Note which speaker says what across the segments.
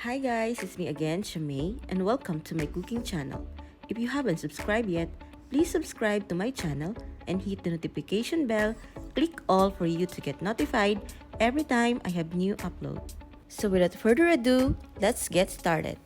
Speaker 1: Hi guys, it's me again, Shamay, and welcome to my cooking channel. If you haven't subscribed yet, please subscribe to my channel and hit the notification bell. Click all for you to get notified every time I have new upload. So without further ado, let's get started.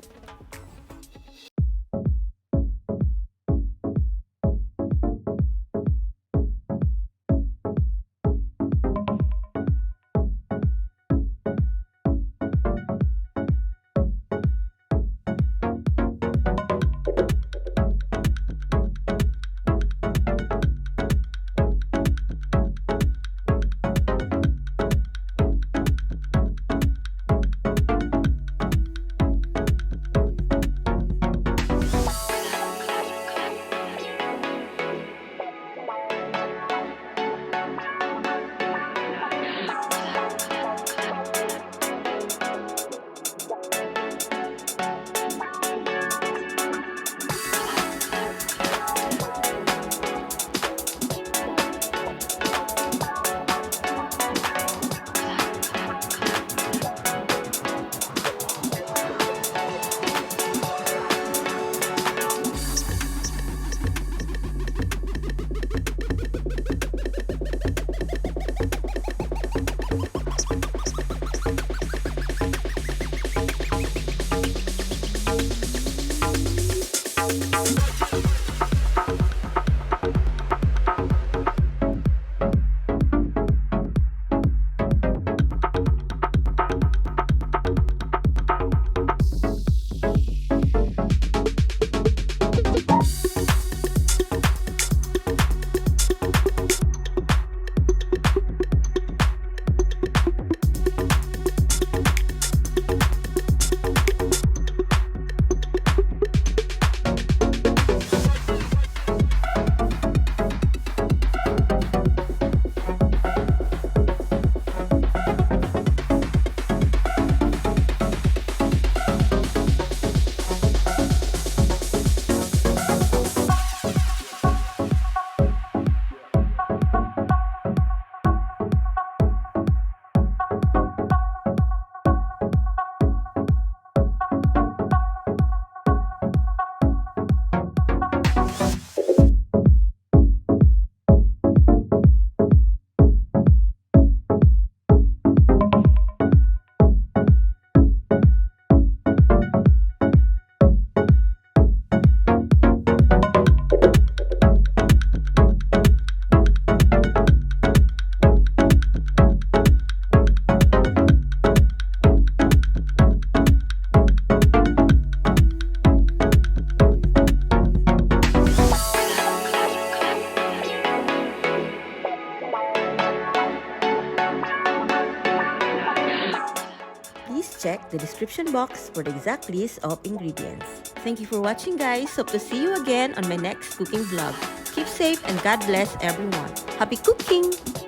Speaker 1: Please check the description box for the exact list of ingredients. Thank you for watching guys. Hope to see you again on my next cooking vlog. Keep safe and God bless everyone. Happy cooking!